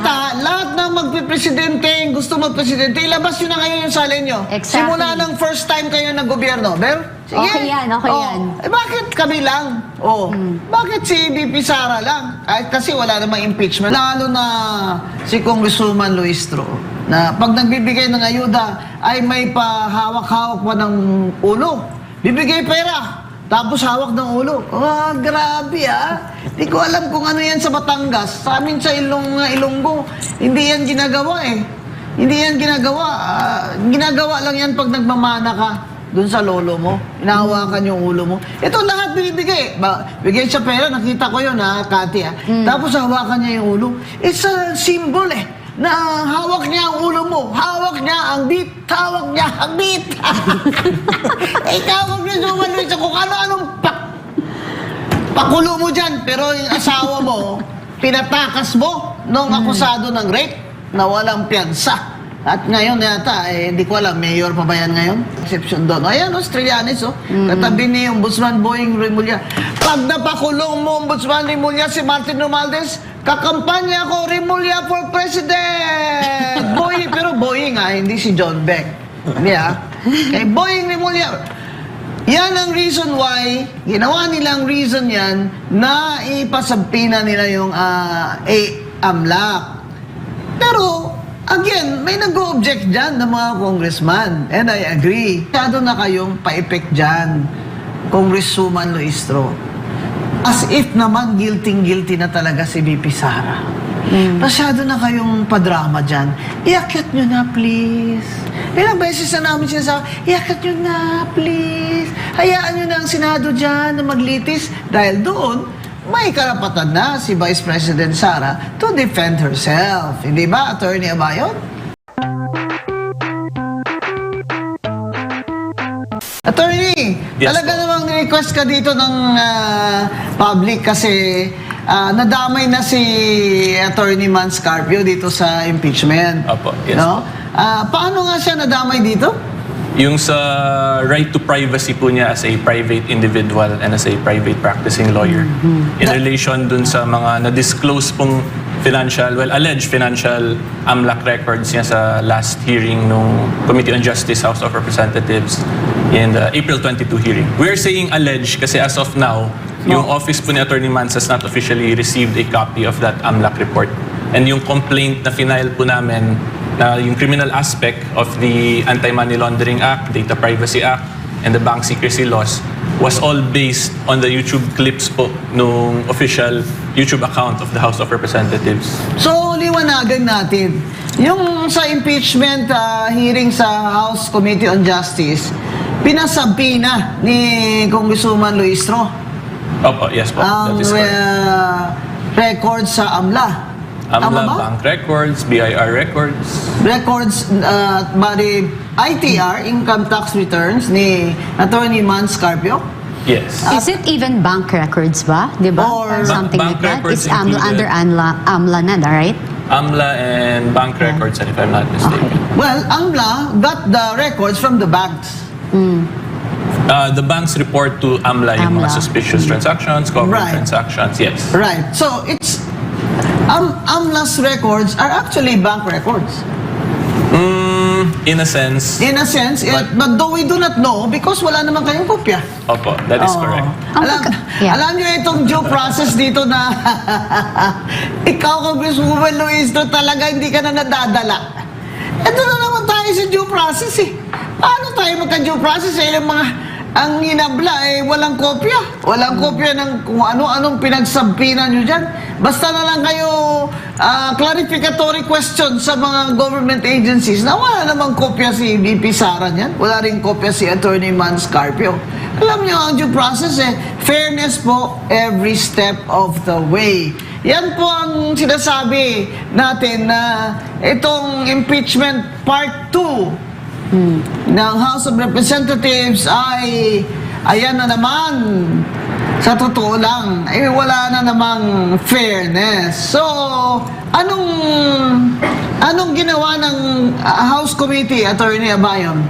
kita, lahat ng magpipresidente, gusto magpresidente, ilabas nyo na ngayon yung salin nyo. Exactly. Simula ng first time kayo nag-gobyerno. Pero, sige. Okay yan, okay yan. Eh, bakit kami lang? Bakit si VP Sara lang? Kasi wala namang impeachment. Lalo na si Congresswoman Luistro, na pag nagbibigay ng ayuda, ay may pahawak-hawak pa ng ulo. Bibigay pera. Tapos hawak ng ulo. Oh, grabe Di ko alam kung ano yan sa Batangas. Sa amin sa Ilonggo, hindi yan ginagawa eh. Hindi yan ginagawa. Ginagawa lang yan pag nagmamana ka dun sa lolo mo. Inahawakan yung ulo mo. Ito lahat binibigay. Bigay siya pera, nakita ko yun Kati Tapos hawakan niya yung ulo. It's a symbol na hawak niya ang ulo mo, hawak niya ang beat, hawak niya ang beat. Ikaw, Congresswoman Luisa, kung ano-anong pakulo mo dyan, pero yung asawa mo, pinatakas mo nung akusado ng rape na walang piyansa. At ngayon yata, hindi ko alam, mayor pa ba yan ngayon? Exception doon. Ayan, Australianis, katabi ni Ombudsman Boying Remulla. Pag napakulong mo, Ombudsman Remulla, si Martin Romualdez, kakampanya ko, Remulla for President! Boying, pero Boying hindi si John Beck. Hindi Kay Boying Remulla. Yan ang reason why, ginawa nilang reason yan na ipasampina nila yung AMLAC. Pero, again, may nag-o-object dyan ng mga congressman. And I agree. Masyado na kayong pa-effect dyan, Congresswoman Luistro. As if naman guilty na talaga si VP Sara. Masyado na kayong padrama dyan. Iakyat nyo na, please. Ilang beses na namin sinasabi, iakyat nyo na, please. Hayaan nyo na ang Senado dyan na maglitis. Dahil doon, may karapatan na si Vice President Sara to defend herself. Hindi ba, Attorney Abayon? Attorney, Yes, talaga po. namang request ka dito ng public kasi nadamay na si Attorney Man Scarpio dito sa impeachment. Opo, yes No? po. Paano nga siya nadamay dito? Yung sa right to privacy po niya as a private individual and as a private practicing lawyer. In relation dun sa mga na-disclose pong alleged financial AMLAC records niya sa last hearing nung Committee on Justice, House of Representatives in the April 22 hearing. We're saying alleged kasi as of now, yung office po ni Attorney Mans has not officially received a copy of that AMLAC report. And yung complaint na final po namin na yung criminal aspect of the Anti-Money Laundering Act, Data Privacy Act, and the Bank Secrecy Laws was all based on the YouTube clips po nung official YouTube account of the House of Representatives. So, liwanagan natin. Yung sa impeachment hearing sa House Committee on Justice, pinasabina ni Congresswoman Luistro Opo, yes po. ang That is correct. records sa AMLA. Tama AMLA, ba? bank records, BIR records. Records body ITR, income tax returns ni Attorney Man Scarpio. Yes. Is it even bank records ba? Di ba? Or something bank like that? records It's AMLA, under included. AMLA na, right? AMLA and bank records, if I'm not mistaken. Well, AMLA got the records from the banks. The banks report to AMLA yung mga AMLA. suspicious transactions, covered Right. transactions, yes. Right. So, it's AMLA's records are actually bank records. In a sense, In a sense, but though we do not know because wala naman kayong kopya. opo, that is Oo. correct. Alam niyo itong due process dito na ikaw, Congresswoman Luistro, talaga hindi ka na nadadala. Ito na naman tayo sa due process Paano tayo magka-due process yung mga ang inabla walang kopya. Walang kopya ng kung ano-anong pinagsampinan nyo dyan. Basta na lang kayo clarificatory question sa mga government agencies na wala namang kopya si VP Sara niyan. Wala rin kopya si Attorney Man Scarpio. Alam nyo ang due process fairness po every step of the way. Yan po ang sinasabi natin na itong impeachment part 2 ng House of Representatives ay ayan na naman sa totoo lang wala na namang fairness. So anong ginawa ng House Committee, Attorney Abayon?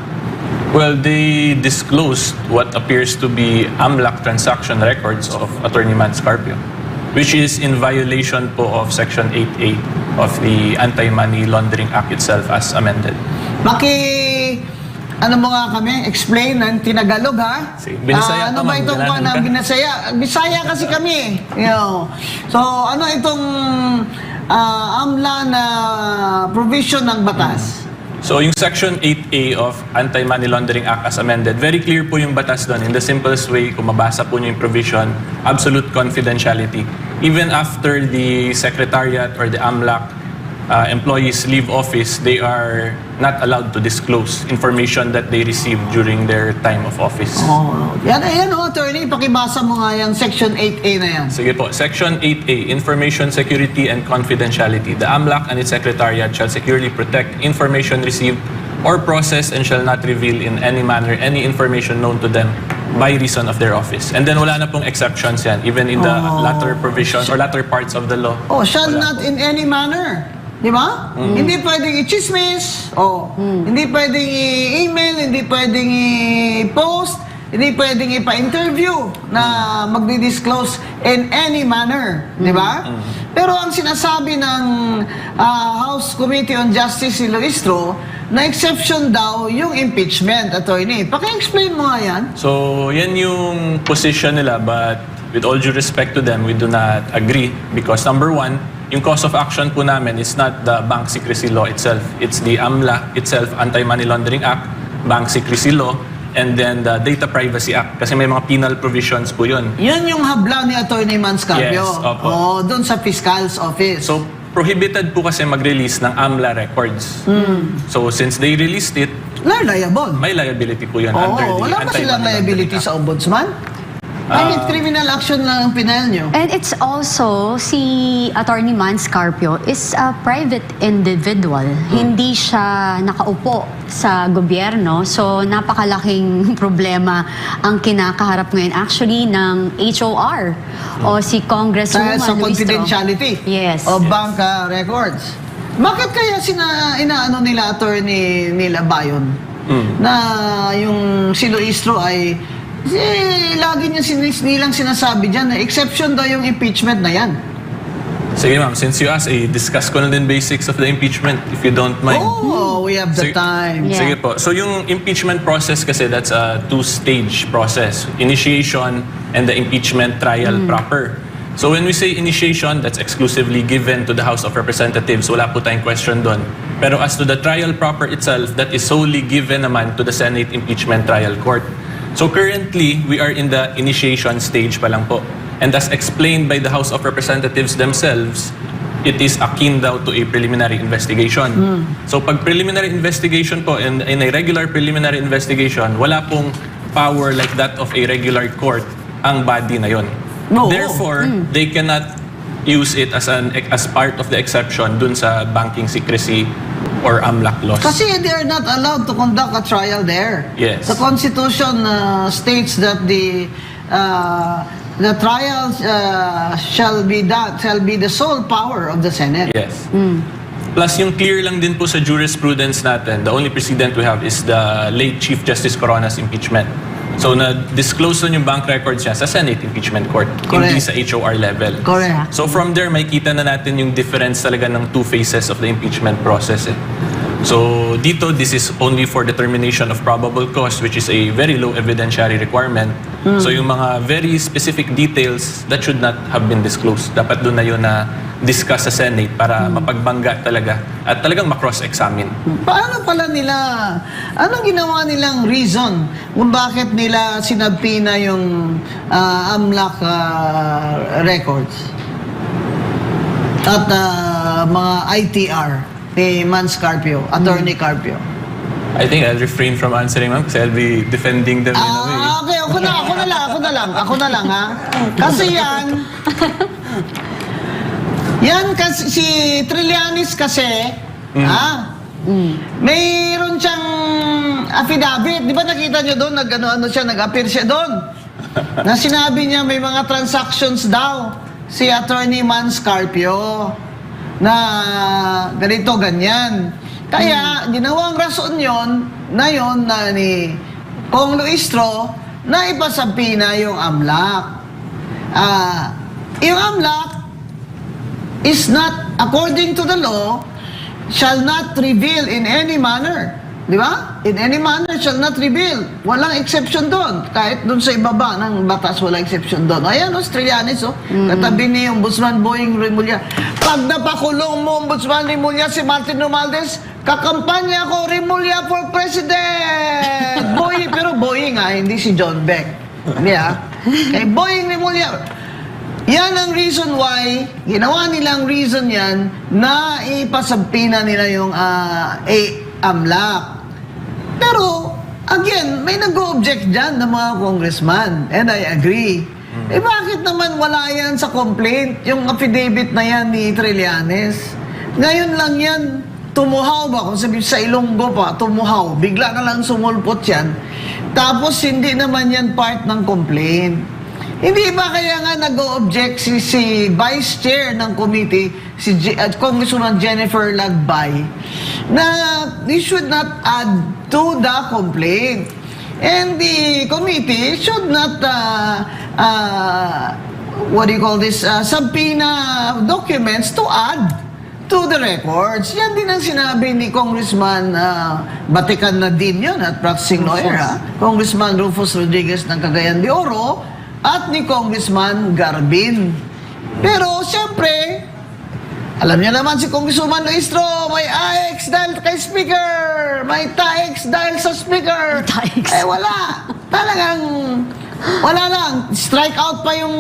Well, they disclosed what appears to be AMLAC transaction records of Attorney Man Scarpio. which is in violation po of Section 8A of the Anti-Money Laundering Act itself as amended. Ano mo nga kami? Explain ng Tinagalog, ha? Sige, Binisaya ano pa, ba ma'am. itong Ganahan na ka. Binasaya? Bisaya kasi kami. So, ano itong AMLA na provision ng batas? So yung Section 8A of Anti-Money Laundering Act as amended, very clear po yung batas doon. In the simplest way, kung mabasa po niyo yung provision, absolute confidentiality. Even after the Secretariat or the AMLAC employees leave office, they are not allowed to disclose information that they received during their time of office. Yan, attorney, pakibasa mo nga yung Section 8A na yan. Sige po, Section 8A, Information Security and Confidentiality. The AMLAC and its Secretariat shall securely protect information received or processed and shall not reveal in any manner any information known to them by reason of their office. And then wala na pong exceptions yan, even in the latter provisions or latter parts of the law. Shall Wala not in any manner. Di ba? Hindi pwedeng i-chismis, hindi pwedeng i-email, hindi pwedeng i-post, hindi pwedeng ipa-interview na magdi-disclose in any manner. Di ba? Pero ang sinasabi ng House Committee on Justice si Luistro, na exception daw yung impeachment, attorney. Paki-explain mo nga yan. So, yan yung position nila, but with all due respect to them, we do not agree because number one, yung cause of action po namin is not the Bank Secrecy Law itself. It's the AMLA itself, Anti-Money Laundering Act, Bank Secrecy Law, and then the Data Privacy Act. Kasi may mga penal provisions po yun. Yan yung habla ni Attorney Manscarpio. Yes, opo. Doon sa Fiscal's Office. So, prohibited po kasi mag-release ng AMLA records. So, since they released it, liable. may liability po yun under the Wala ba silang Anti-Money liability Laundering sa ombudsman? I mean, criminal action lang ang pinal nyo. And it's also, si Attorney Manscarpio is a private individual. Hindi siya nakaupo sa gobyerno. So, napakalaking problema ang kinakaharap ngayon actually ng HOR o si Congresswoman Dahil sa Luistro. confidentiality Yes. of bank records. Bakit kaya inaano nila attorney nila Bayon na yung si Luistro ay lagi nilang sinasabi dyan na exception daw yung impeachment na yan. Sige ma'am, since you asked, discuss ko na din basics of the impeachment if you don't mind. We have the Sige. time. Yeah. Sige po. So yung impeachment process kasi that's a two-stage process. Initiation and the impeachment trial proper. So when we say initiation, that's exclusively given to the House of Representatives. Wala po tayong question doon. Pero as to the trial proper itself, that is solely given naman to the Senate Impeachment Trial Court. So currently, we are in the initiation stage pa lang po. And as explained by the House of Representatives themselves, it is akin daw to a preliminary investigation. So pag preliminary investigation po, in a regular preliminary investigation, wala pong power like that of a regular court ang body na yon. No. Therefore, they cannot use it as part of the exception dun sa banking secrecy or AMLAC laws. Kasi they are not allowed to conduct a trial there. Yes. The Constitution states that the trial shall be the sole power of the Senate. Yes. Plus, yung clear lang din po sa jurisprudence natin, the only precedent we have is the late Chief Justice Corona's impeachment. So, na-disclose nun yung bank records niya sa Senate Impeachment Court, hindi sa HOR level. Correct. So, from there, makikita na natin yung difference talaga ng two phases of the impeachment process. So, dito, this is only for determination of probable cause, which is a very low evidentiary requirement. So, yung mga very specific details, that should not have been disclosed. Dapat doon na yun na discuss sa Senate para mapagbangga talaga at talagang makross-examine. Paano pala nila, anong ginawa nilang reason kung bakit nila sinabpina yung AMLAC records at mga ITR ni Manscarpio, Attorney Carpio? I think I'll refrain from answering, ma'am, kasi I'll be defending them in a way. Okay, ako na lang ha. Kasi yan kasi si Trillanes kasi, mayroon siyang affidavit. Di ba nakita nyo doon, nag-appear siya doon. Na sinabi niya may mga transactions daw si Attorney Manscarpio na ganito, ganyan. Kaya, ginawang rason yon na ni Kong Luistro na ipasabina yung AMLAC. yung AMLAC is not, according to the law, shall not reveal in any manner. Di ba? In any manner shall not reveal. Walang exception doon. Kahit doon sa ibaba ng batas, walang exception doon. Ayan, Australianis, katabi ni Ombudsman Boying Remulla. Pag napakulong mo, Ombudsman Remulla, si Martin Romualdez, kakampanya ko, Remulla for President! Boying, pero Boying hindi si John Beck. Hindi Kay Boying Remulla. Yan ang reason why, ginawa nilang reason yan na ipasampina nila yung AMLAC. Pero, again, may nag-o-object dyan ng mga congressman. And I agree. Bakit naman wala yan sa complaint? Yung affidavit na yan ni Trillanes. Ngayon lang yan, tumuhaw ba? Kung sabihin sa Ilonggo pa, tumuhaw. Bigla na lang sumulpot yan. Tapos, hindi naman yan part ng complaint. Hindi ba kaya nga nag-o-object si Vice Chair ng committee, si Congresswoman Jennifer Lagbay, na we should not add to the complaint. And the committee should not, subpoena documents to add to the records. Yan din ang sinabi ni Congressman Batikan na din yun at practicing lawyer, Congressman Rufus Rodriguez ng Cagayan de Oro, at ni Congressman Garbin. Pero, siyempre, alam niya naman si Congresswoman Luistro, may AX dahil kay Speaker, may TAX dahil sa Speaker. Wala. Talagang, wala lang. Strike out pa yung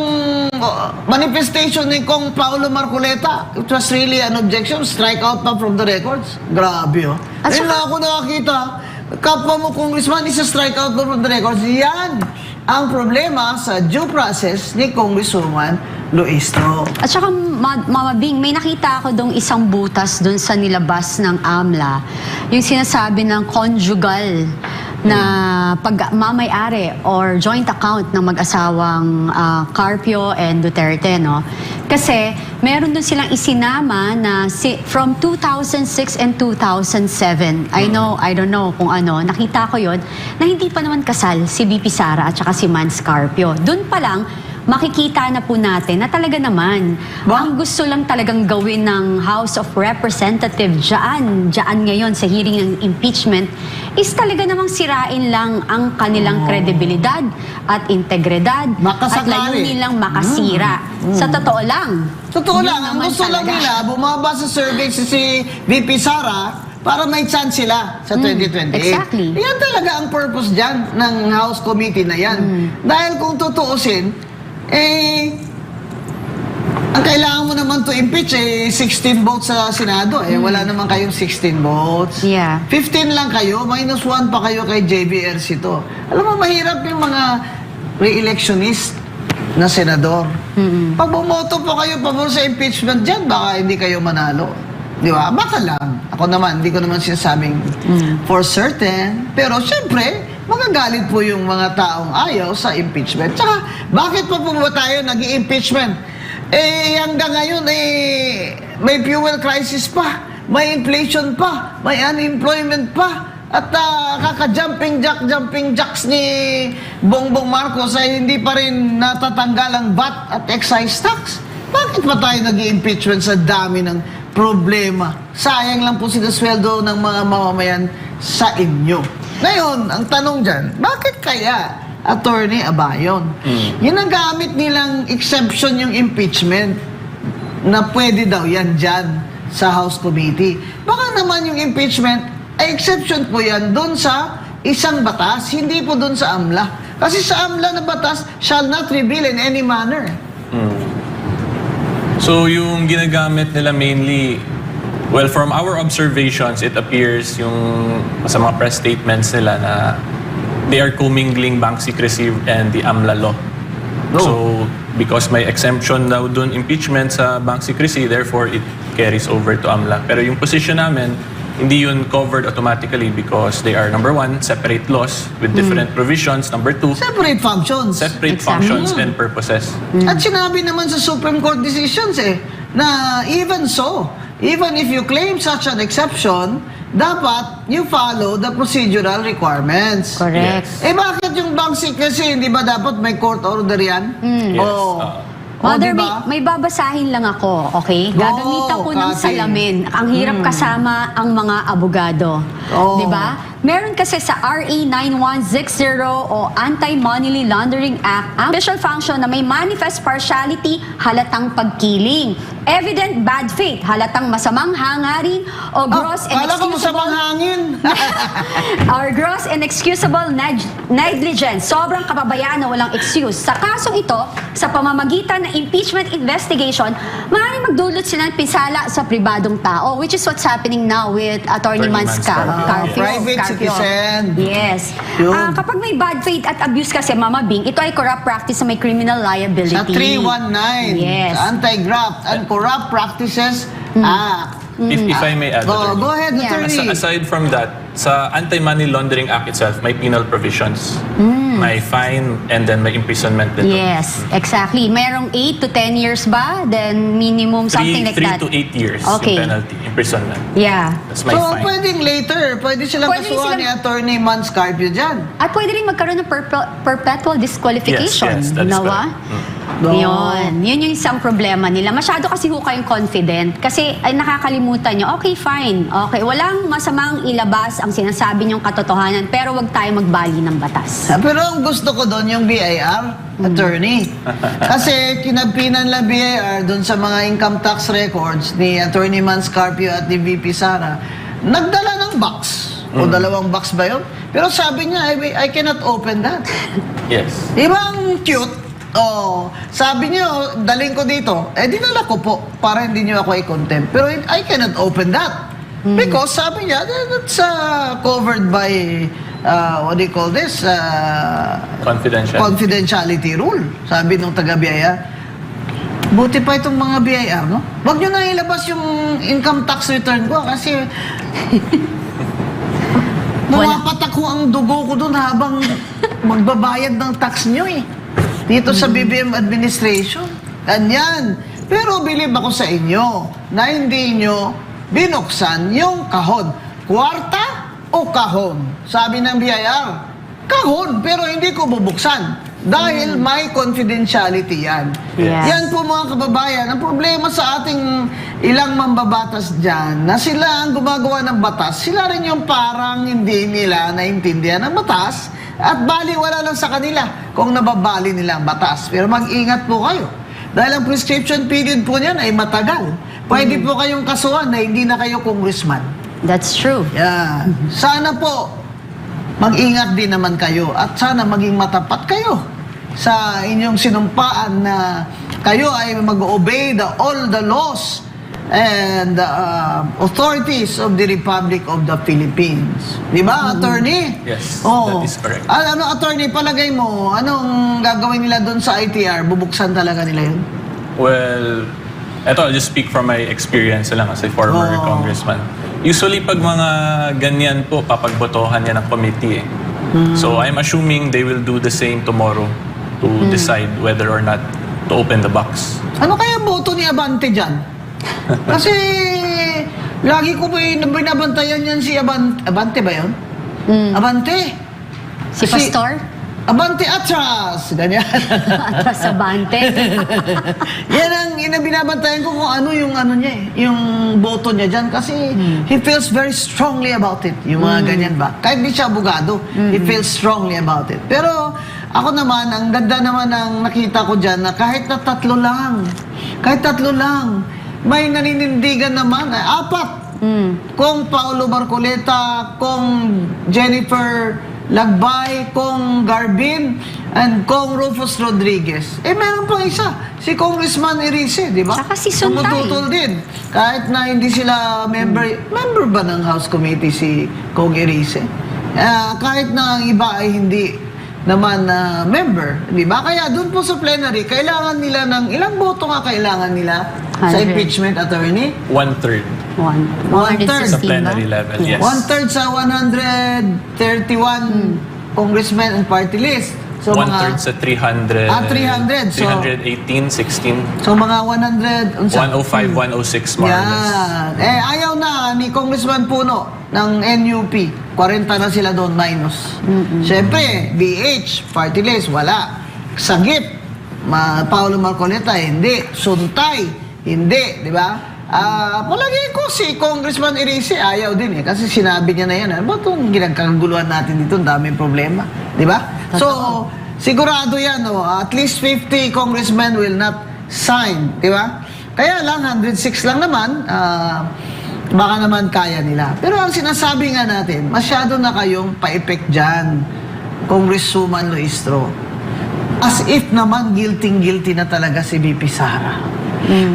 manifestation ni Kong Paulo Marcoleta. It was really an objection. Strike out pa from the records. Grabe, Ayun na ako nakakita. Kapwa mo, Congressman, isa-strike out pa from the records. Yan ang problema sa due process ni Congresswoman Luistro. At saka, Mama Bing, may nakita ako dong isang butas dun sa nilabas ng AMLA. Yung sinasabi ng conjugal na pagmamayari or joint account ng mag-asawang Carpio and Duterte, no? Kasi meron dun silang isinama na from 2006 and 2007. I don't know kung ano. Nakita ko yon na hindi pa naman kasal si VP Sara at saka si Mans Carpio. Dun pa lang, makikita na po natin na talaga naman, ang gusto lang talagang gawin ng House of Representatives dyan ngayon sa hearing ng impeachment is talaga namang sirain lang ang kanilang kredibilidad at integridad at layunin lang makasira. Sa totoo lang. Totoo yun lang, ang naman gusto lang talaga. nila, bumaba sa survey si VP Sara para may chance sila sa 2028. Exactly. Yan talaga ang purpose dyan ng House Committee na yan. Dahil kung tutuusin, ang kailangan mo naman to impeach 16 votes sa Senado. Wala naman kayong 16 votes. Yeah. 15 lang kayo, -1 pa kayo kay JBRC to. Alam mo, mahirap yung mga re-electionist na senador. Pag bumoto po kayo pabor sa impeachment dyan, baka hindi kayo manalo. Di ba? Baka lang. Ako naman, hindi ko naman sinasabing for certain. Pero syempre, magagalit po yung mga taong ayaw sa impeachment. Tsaka, bakit pa po ba tayo nag-i-impeachment? Hanggang ngayon, may fuel crisis pa, may inflation pa, may unemployment pa, at kaka-jumping jacks ni Bongbong Marcos ay hindi pa rin natatanggal ang VAT at excise tax. Bakit pa tayo nag-i-impeachment sa dami ng problema? Sayang lang po sinasweldo ng mga mamamayan sa inyo. Ngayon, ang tanong dyan, bakit kaya Attorney Abayon? Yun ang gamit nilang exception yung impeachment na pwede daw yan dyan sa House Committee. Baka naman yung impeachment, ay exception po yan doon sa isang batas, hindi po doon sa AMLA. Kasi sa AMLA na batas, shall not reveal in any manner. So yung ginagamit nila mainly, well, from our observations, it appears yung sa mga press statements nila na they are commingling bank secrecy and the AMLA law. So because may exemption daw dun impeachment sa bank secrecy, therefore it carries over to AMLA. Pero yung position namin, hindi yun covered automatically because they are, number one, separate laws with different provisions. Number two, Separate functions. separate functions and purposes. At sinabi naman sa Supreme Court decisions na even so, even if you claim such an exception, dapat you follow the procedural requirements. Correct. Yes. Bakit yung bank secrecy, hindi ba dapat may court order yan? Yes. Mother, diba? may babasahin lang ako, okay? Go, Gagamitan ko ng Cathy. salamin. Ang hirap kasama ang mga abogado. Oh. Di ba? Meron kasi sa RA 9160 o Anti-Money Laundering Act ang special function na may manifest partiality, halatang pagkiling, evident bad faith, halatang masamang hangarin, o gross and Kala ko masamang excusable hangin. or gross and excusable negligence, sobrang kapabayaan na walang excuse. Sa kasong ito, sa pamamagitan ng impeachment investigation, maaaring magdulot sila ng pinsala sa pribadong tao, which is what's happening now with Attorney Attorney Mans Mans Carpio. Private citizen. Yes. Yun. Kapag may bad faith at abuse kasi, Mama Bing, ito ay corrupt practice na may criminal liability. Sa 319, Yes. sa Anti-Graft and Corrupt Practices Act. If I may add, Attorney. Go ahead, Yeah. attorney. Aside from that, sa Anti-Money Laundering Act itself, may penal provisions. May fine and then may imprisonment dito. Yes, exactly. Merong 8 to 10 years ba? Then minimum something like 3 that. to 8 years Okay. yung penalty, imprisonment. Yeah. That's my So, fine. pwedeng later, pwede silang Pwede kasuhan silang- ni Attorney Mans Carpio dyan. At pwede rin magkaroon ng perpetual disqualification. Yes, that is Nawa? correct. Yun yung isang problema nila. Masyado kasi ho kayong confident. Kasi ay nakakalimutan nyo, okay, fine. Okay, walang masamang ilabas ang sinasabi nyong katotohanan, pero wag tayo magbali ng batas. Pero ang gusto ko doon yung BIR, attorney. Kasi kinagpinan lang BIR doon sa mga income tax records ni Attorney Mans Carpio at ni VP Sara, nagdala ng box. O dalawang box ba yun? Pero sabi niya, I cannot open that. Yes. Di ba ang cute? Oh, sabi niyo, daling ko dito. Dinala ko po para hindi niyo ako i-contempt. Pero I cannot open that. Because sabi niya, that's covered by, what do you call this? Confidential. Confidentiality rule. Sabi nung taga-BIR. Buti pa itong mga BIR, no? Huwag niyo na ilabas yung income tax return ko kasi pumapatak ko ang dugo ko doon habang magbabayad ng tax niyo eh. Dito sa BBM administration. Ganyan. Pero believe ako sa inyo na hindi nyo binuksan yung kahon. Kwarta o kahon? Sabi ng BIR, kahon, pero hindi ko bubuksan. Dahil may confidentiality yan. Yes. Yan po mga kababayan, ang problema sa ating ilang mambabatas dyan, na sila ang gumagawa ng batas, sila rin yung parang hindi nila naintindihan ang batas, at baliwala lang sa kanila kung nababali nila ang batas. Pero mag-ingat po kayo. Dahil ang prescription period po niyan ay matagal. Pwede po kayong kasuhan na hindi na kayo congressman. That's true. Yeah. Sana po, mag-ingat din naman kayo at sana maging matapat kayo sa inyong sinumpaan na kayo ay mag-obey all the laws and authorities of the Republic of the Philippines. Di ba, attorney? Yes, Oo. that is correct. Ano, attorney, palagay mo, anong gagawin nila doon sa ITR? Bubuksan talaga nila yun? Well, eto, I'll just speak from my experience lang as a former Oh. congressman. Usually, pag mga ganyan po, papagbotohan yan ng committee eh. So, I'm assuming they will do the same tomorrow to decide whether or not to open the box. Ano kaya boto ni Abante dyan? Kasi lagi ko binabantayan yan si Abante ba yun? Abante. Si Pastor? Abante atras! Ganyan. Atras sa bante. Yan ang binabantayan ko kung ano yung ano niya eh, yung boto niya dyan. Kasi he feels very strongly about it. Yung mga ganyan ba? Kahit di siya abogado, he feels strongly about it. Pero ako naman, ang ganda naman ang nakita ko dyan na kahit na tatlo lang, may naninindigan naman, 4. Kung Paulo Marcoleta, kung Jennifer Lagbay, kung Garbin, and kung Rufus Rodriguez. Meron pang isa, si Congressman Erice, di ba? Saka si Suntay. Tumututol din. Kahit na hindi sila member ba ng House Committee si Kong Erice? Kahit na ang iba ay hindi naman member, di ba? Kaya doon po sa plenary, kailangan nila ng ilang boto nga kailangan nila sa 100. impeachment, attorney? 1/3 One-third. sa 116 ba? plenary level, yes. 1/3 sa 131 congressmen and party list. So 1/3 sa 300. 300. So, 318, 16, so mga 100, 105, 106 more or less. yan. Ayaw na ni Congressman Puno ng NUP. 40 na sila doon minus. Siyempre, BH, party list, wala. Sagip, Paolo Marcoleta, hindi. Suntay, hindi, di ba? Palagi ko si Congressman Irice ayaw din eh. Kasi sinabi niya na yan, ano ba itong ginagkaguluhan natin dito? Ang daming problema. Di ba? So, sigurado yan. Oh, at least 50 congressmen will not sign. Di ba? Kaya lang, 106 lang naman. Baka naman kaya nila. Pero ang sinasabi nga natin, masyado na kayong pa-effect dyan, Congresswoman Luistro. As if naman guilty na talaga si VP Sara.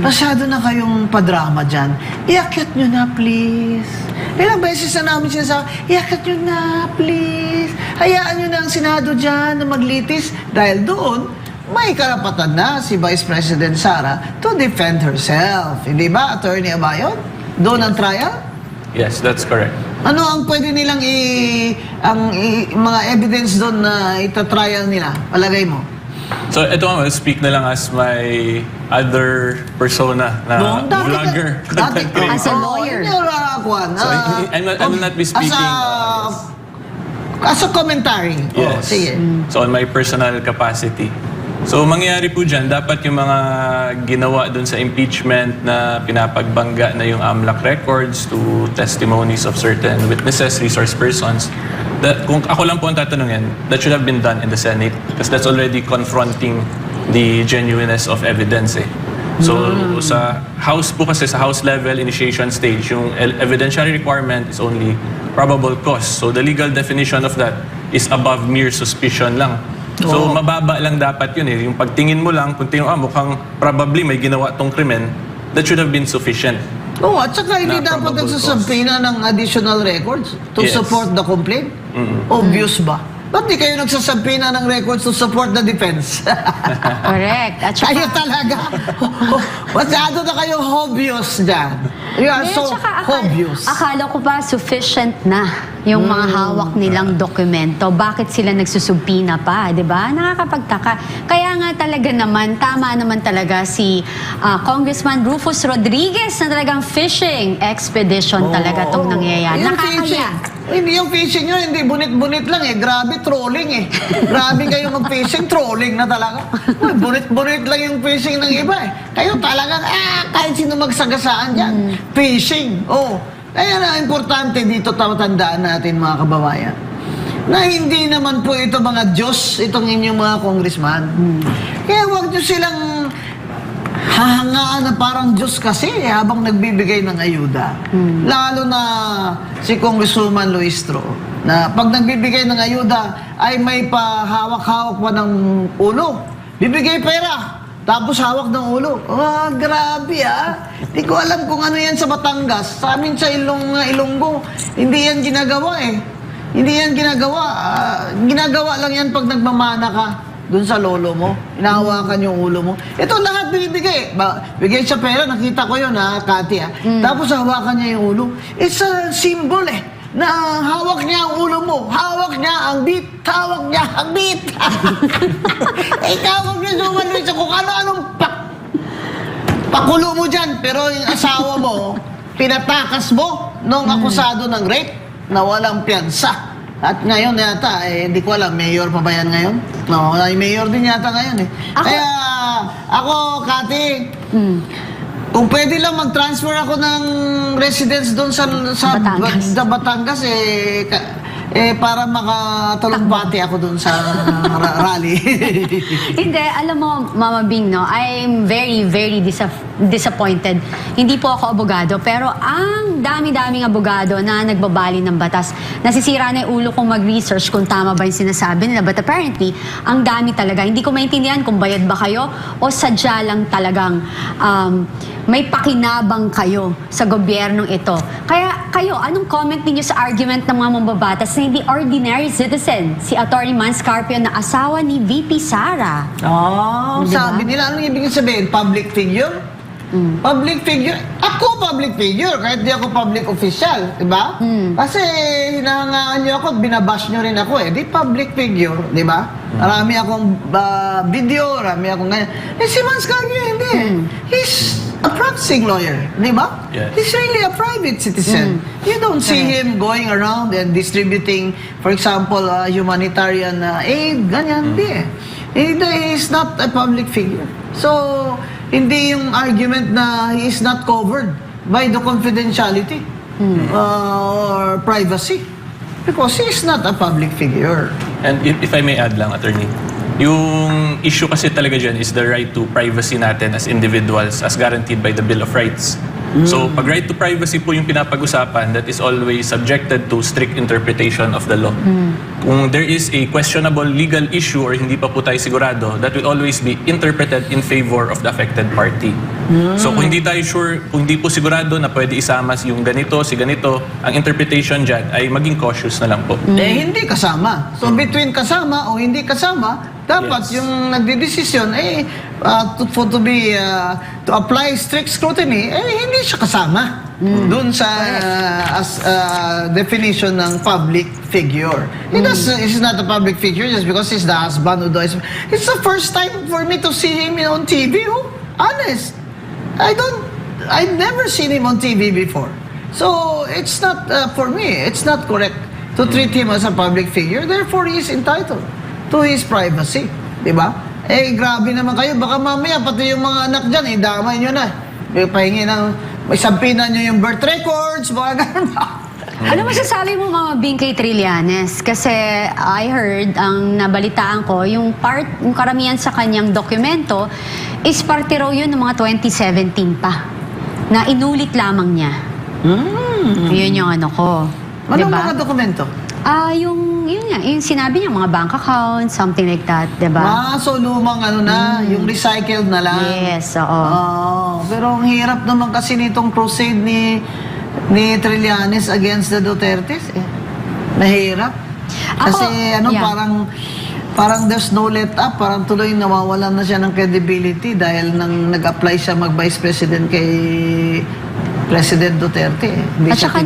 Masyado na kayong padrama dyan. Iakyat nyo na, please. Ilang beses na namin sinasabi, iakyat nyo na, please. Hayaan nyo na ang Senado dyan na maglitis. Dahil doon, may karapatan na si Vice President Sara to defend herself. Hindi ba, Attorney Abayon? Doon ang trial? Yes, that's correct. Ano ang pwede nilang mga evidence doon na itatrial nila? Palagay mo? So, ito nga, I'll speak na lang as my other persona na vlogger. content creator. As a lawyer. I will not be speaking As a commentary. Yes. Sige. So, on my personal capacity. So, mangyayari po dyan, dapat yung mga ginawa dun sa impeachment na pinapagbangga na yung AMLAC records to testimonies of certain witnesses, resource persons, that, kung ako lang po ang tatanungin, that should have been done in the Senate because that's already confronting the genuineness of evidence eh. So, sa House po kasi, sa House level initiation stage, yung evidentiary requirement is only probable cause. So, the legal definition of that is above mere suspicion lang. So, mababa lang dapat yun eh. Yung pagtingin mo lang, kung tingin mo, mukhang probably may ginawa tong krimen, that should have been sufficient. Oo, at saka hindi Na dapat probable nagsasampina ng additional records to Yes. support the complaint. Obvious ba? Ba't di kayo nagsasampina ng records to support the defense? Correct. At saka, Kayo talaga. Masyado na kayo obvious dyan. You are Hindi, so tsaka obvious. Akala ko pa sufficient na yung mga hawak nilang dokumento. Bakit sila nagsusubpina pa, di ba? Nakakapagtaka. Kaya nga talaga naman, tama naman talaga si Congressman Rufus Rodriguez na talagang fishing expedition talaga itong nangyayari. Yung Nakakaya. fishing. Hindi yung fishing nyo, hindi bunit-bunit lang eh. Grabe, trolling eh. Grabe kayo mag-fishing, trolling na talaga. Uy, bunit-bunit lang yung fishing ng iba eh. Kayo talagang, kahit sino magsagasaan dyan. Fishing, Kaya na, importante dito tandaan natin mga kababayan na hindi naman po ito mga Diyos, itong inyong mga congressman. Kaya huwag nyo silang hahangaan na parang Diyos kasi habang nagbibigay ng ayuda. Lalo na si Congresswoman Luistro na pag nagbibigay ng ayuda ay may pahawak-hawak pa ng ulo. Bibigay pera, tapos hawak ng ulo. Grabe Di ko alam kung ano yan sa Batangas. Sa amin sa Ilonggo, hindi yan ginagawa eh. Hindi yan ginagawa. Ginagawa lang yan pag nagmamana ka doon sa lolo mo, inahawakan yung ulo mo. Ito lahat binibigay. Bigay siya pera, nakita ko yun Kati Tapos hawakan niya yung ulo. It's a symbol na hawak niya ang ulo mo, hawak niya ang beat, hawak niya ang beat. Ikaw kung nasuman mo kung ano-anong pakulo mo dyan, pero yung asawa mo, pinatakas mo nung akusado ng rape na walang piyansa. At ngayon yata, hindi ko alam, mayor pa ba yan ngayon? No, mayor din yata ngayon eh. Kaya ako, Kati, kung pwede lang mag-transfer ako ng residence doon sa Batangas para makatulong-bati ako doon sa rally. Hindi, alam mo, Mama Bing, no, I'm very, very disappointed. Hindi po ako abogado, pero ang dami-daming abogado na nagbabali ng batas. Nasisira na yung ulo kong mag-research kung tama ba yung sinasabi nila. But apparently, ang dami talaga. Hindi ko maintindihan kung bayad ba kayo o sadya lang talagang may pakinabang kayo sa gobyernong ito. Kaya kayo, anong comment ninyo sa argument ng mga mambabatas na hindi ordinary citizen, si Atty. Mans Carpio na asawa ni VP Sara? Diba? Sabi nila, anong ibig sabihin? Public figure? Public figure? Ako public figure, kahit di ako public official, di ba? Kasi hinahangaan nyo ako at binabash nyo rin ako Di public figure, di ba? Marami akong video, marami akong ganyan. Si Mans Carpio, hindi. He's a practicing lawyer, di ba? Yes. He's really a private citizen. You don't see him going around and distributing, for example, humanitarian aid, ganyan, hindi He is not a public figure. So, hindi yung argument na he is not covered by the confidentiality or privacy. Because he is not a public figure. And if I may add lang, attorney, yung issue kasi talaga dyan is the right to privacy natin as individuals as guaranteed by the Bill of Rights. So, pag right to privacy po yung pinapag-usapan, that is always subjected to strict interpretation of the law. Kung there is a questionable legal issue or hindi pa po tayo sigurado, that will always be interpreted in favor of the affected party. So, kung hindi tayo sure, kung hindi po sigurado na pwede isama yung ganito, si ganito, ang interpretation dyan ay maging cautious na lang po. Eh, hindi kasama. So, between kasama o hindi kasama, dapat Yes. yung nagdidesisyon, to apply strict scrutiny, hindi siya kasama doon sa definition ng public figure. He's not a public figure just because he's the husband of the... It's the first time for me to see him on TV. Oh, honest. I've never seen him on TV before. So, it's not, for me, it's not correct to treat him as a public figure. Therefore, he is entitled to his privacy. Diba? Eh, grabe naman kayo. Baka mamaya, pati yung mga anak dyan, damay nyo na. Pahingi ng, may sampinan nyo yung birth records, mga ganun. Ano masasabi mo, Mama Bing, kay Trillanes? Kasi I heard, ang nabalitaan ko, yung karamihan sa kanyang dokumento is parte raw yun ng mga 2017 pa. Na inulit lamang niya. Yun yung ano ko. Anong Diba? mga dokumento? Yung sinabi niya, mga bank account, something like that, diba? So lumang ano na, yung recycled na lang. Yes, oo. Pero ang hirap naman kasi nitong crusade ni Trillanes against the Dutertes. Mahirap. Kasi parang there's no let up, parang tuloy nawawalan na siya ng credibility dahil nang nag-apply siya mag-vice president kay President Duterte. Hindi At siya saka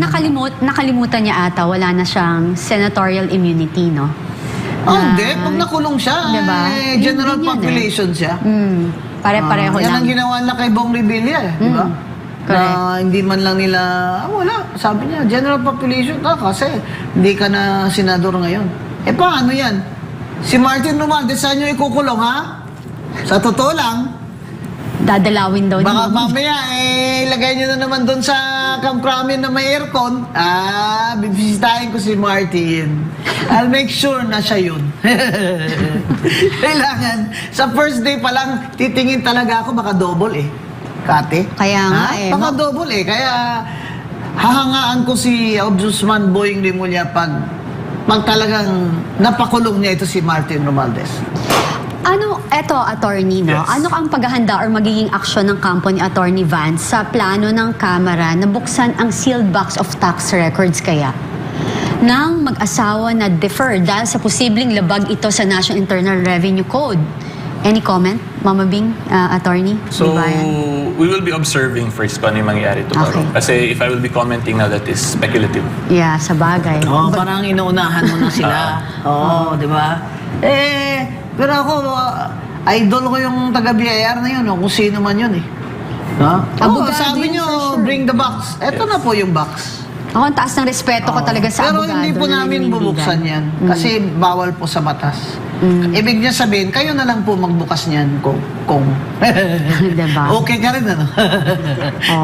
nakalimutan niya ata, wala na siyang senatorial immunity, no? hindi. Pag nakulong siya, Diba? general Yun din yun population siya. Pare-pareho Yan lang. ang ginawa nila kay Bong Revilla, di ba? correct. Na hindi man lang nila, wala. Sabi niya, general population kasi hindi ka na senador ngayon. Eh paano yan? Si Martin Romualdez, saan nyo ikukulong, ha? Sa totoo lang, Dadalawin daw baka niya. mamaya, ilagay nyo na naman doon sa Camp Crame na may aircon. Bibisitahin ko si Martin. I'll make sure na siya yun. Kailangan, sa first day pa lang, titingin talaga ako, baka double Kate? Kaya nga Baka double Kaya hahangaan ko si Ombudsman Boying Rimulya pag talagang napakulong niya ito si Martin Romualdez. Attorney, no? Yes. Ano ang paghahanda or magiging aksyon ng kampo ni Attorney Vance sa plano ng Kamara na buksan ang sealed box of tax records kaya ng mag-asawa na deferred dahil sa posibleng labag ito sa National Internal Revenue Code? Any comment, Mama Bing, Attorney? So, Libayan? we will be observing first kung ano yung mangyayari tomorrow. Okay. Kasi if I will be commenting now, that is speculative. Yeah, sa bagay. Parang inuunahan mo na sila. Di ba? Pero ako, idol ko yung taga-BIR na yun, kung sino man yun Abogado sabi yun nyo, for sure. bring the box. Eto na po yung box. Ako, ang taas ng respeto ko talaga sa Pero abogado. hindi po na namin naninindigan. bubuksan yan. Kasi bawal po sa batas. Ibig niya sabihin, kayo na lang po magbukas niyan kung Diba? okay ka rin, ano?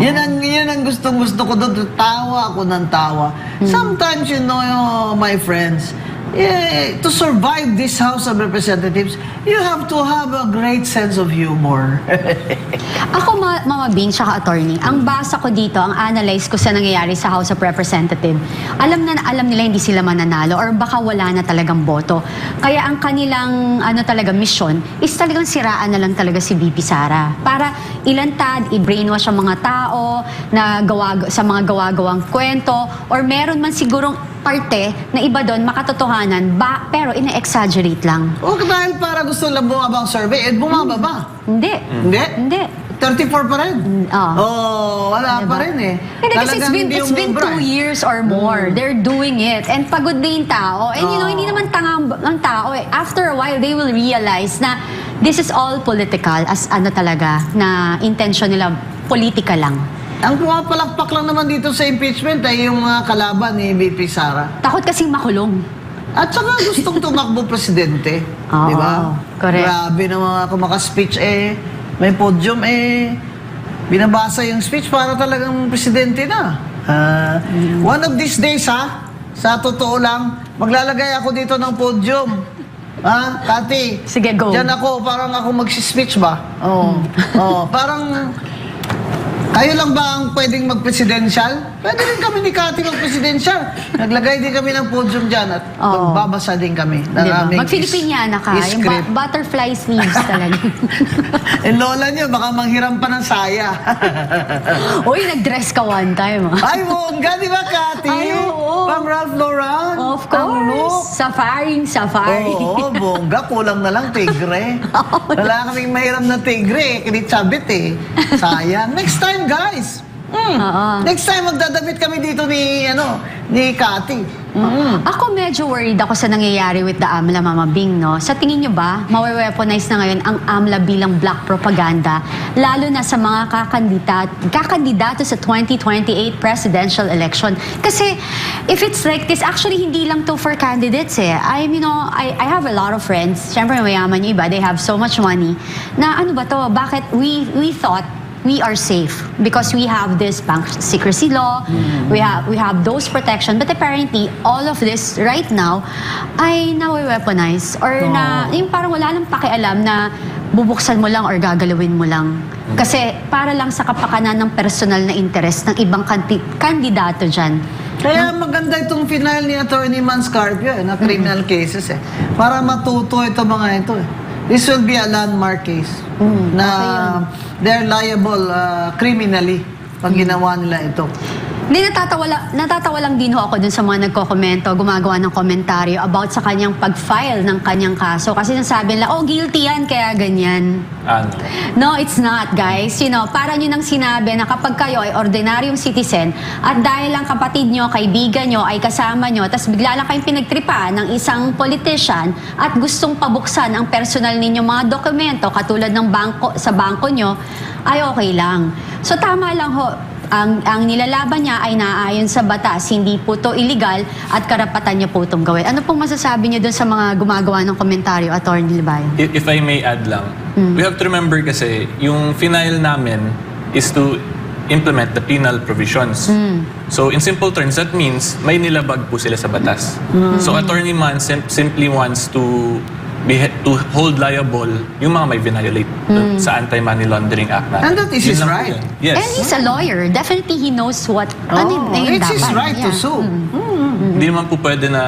Yan ang gustong-gusto ko doon. Tawa ako ng tawa. Sometimes, my friends, to survive this House of Representatives, you have to have a great sense of humor. Ako, Mama Bing, tsaka attorney, ang basa ko dito, ang analyze ko sa nangyayari sa House of Representatives, alam nila hindi sila mananalo or baka wala na talagang boto. Kaya ang kanilang talaga mission is talagang siraan na lang talaga si VP Sara. Para ilantad, i-brainwash ang mga tao na sa mga gawa-gawang kwento or meron man sigurong parte na iba doon makatotohanan pero ina-exaggerate lang. Dahil para gusto lang bumaba ang survey, bumababa. Hindi. Hindi? 34 pa rin? Wala Diba? pa rin Hindi kasi Talagang hindi it's been umubra 2 years or more. They're doing it. And pagod na yung tao. And hindi naman tanga ang tao After a while, they will realize na this is all political as talaga na intention nila politika lang. Ang pumapalakpak lang naman dito sa impeachment ay yung kalaban ni VP Sara. Takot kasing makulong. At saka gustong tumakbo presidente. Oo, Di ba? correct. Grabe na mga kumaka-speech may podium binabasa yung speech para talagang presidente na. One of these days sa totoo lang, maglalagay ako dito ng podium. Kati? Sige, go. Diyan ako, parang ako mag-speech ba? Oo. Parang, kayo lang ba ang pwedeng mag-presidential? Pwede rin kami ni Kati mag-presidential. Naglagay din kami ng podium dyan at Oo. magbabasa din kami. ng Diba? aming Mag-Filipiniana ka. Yung script. butterfly sleeves talaga. Lola niyo, baka manghiram pa ng saya. Uy, nag-dress ka one time. Ay, bongga, di ba, Kati? Ay, oo. Pang Ralph Lauren. Of Ang look. course. Safari. Oo, bongga. Kulang na lang tigre. Wala kaming mahiram na tigre. Kinitsabit Sayang. Next time, guys. Oo. Next time, magdadabit kami dito ni Kati. Ako medyo worried ako sa nangyayari with the AMLA, Mama Bing, no? Sa tingin nyo ba, mawe-weaponize na ngayon ang AMLA bilang black propaganda, lalo na sa mga kakandidato sa 2028 presidential election? Kasi if it's like this, actually hindi lang to for candidates I have a lot of friends, syempre mayaman yung iba, they have so much money, na ano ba to, bakit we thought we are safe because we have this bank secrecy law, we have those protection, but apparently all of this right now ay nawe-weaponize or na yung parang wala nang pakialam na bubuksan mo lang or gagalawin mo lang. Kasi para lang sa kapakanan ng personal na interest ng ibang kandidato dyan. Kaya maganda itong final ni Attorney Manscarpio na criminal cases Para matuto ito mga ito This will be a landmark case na they're liable criminally pag ginawa nila ito. Hindi, natatawa lang din ako dun sa mga nagko-komento, gumagawa ng komentaryo about sa kanyang pag-file ng kanyang kaso. Kasi nasabi nila, guilty yan, kaya ganyan. No, it's not, guys. Parang yun ang sinabi na kapag kayo ay ordinaryong citizen at dahil lang kapatid nyo, kaibigan nyo, ay kasama nyo, tapos bigla lang kayong pinagtripa ng isang politician at gustong pabuksan ang personal ninyong mga dokumento katulad ng sa bangko nyo, ay okay lang. So tama lang ho. Ang nilalaban niya ay naaayon sa batas, hindi po to illegal at karapatan niya po itong gawin. Ano pong masasabi niyo dun sa mga gumagawa ng komentaryo, Atty. Libayan? If I may add lang, we have to remember kasi yung final namin is to implement the penal provisions. So in simple terms, that means may nilabag po sila sa batas. So Attorney Man simply wants to hold liable yung mga may violate sa Anti-Money Laundering Act natin. And that is his Yun lang po right. yun. Yes. And he's a lawyer. Definitely he knows what It's his dapat. right to Yeah. sue. Hindi naman po pwede na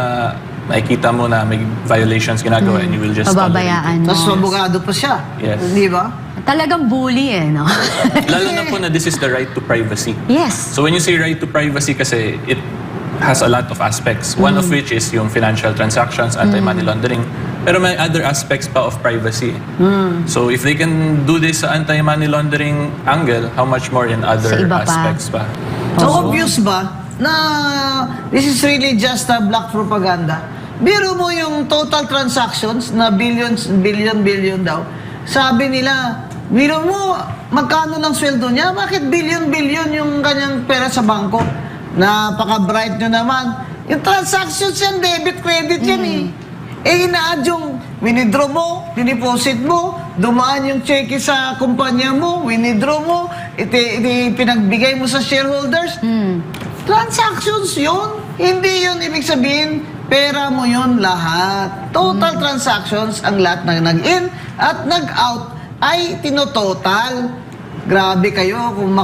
nakikita mo na may violations ginagawa and you will just Pababayaan mo. Tapos abogado pa siya. Yes. Di ba? Talagang bully no? tolerate. Lalo na po na this is the right to privacy. Yes. So when you say right to privacy kasi it has a lot of aspects. One of which is yung financial transactions, anti-money laundering. Pero may other aspects pa of privacy. So if they can do this sa anti-money laundering angle, how much more in Sa other iba pa. aspects pa? So obvious ba na this is really just a black propaganda? Biro mo yung total transactions na billion daw. Sabi nila, biro mo magkano ng sweldo niya? Bakit billion yung kanyang pera sa bangko? Napaka-bright nyo naman. Yung transactions yan, debit, credit yan ina-add yung winidraw mo, diniposit mo, dumaan yung cheque sa kumpanya mo, winidraw mo, pinagbigay mo sa shareholders. Transactions yun. Hindi yun ibig sabihin, pera mo yun lahat. Total transactions, ang lahat na nag-in at nag-out ay tinototal. Grabe kayo kung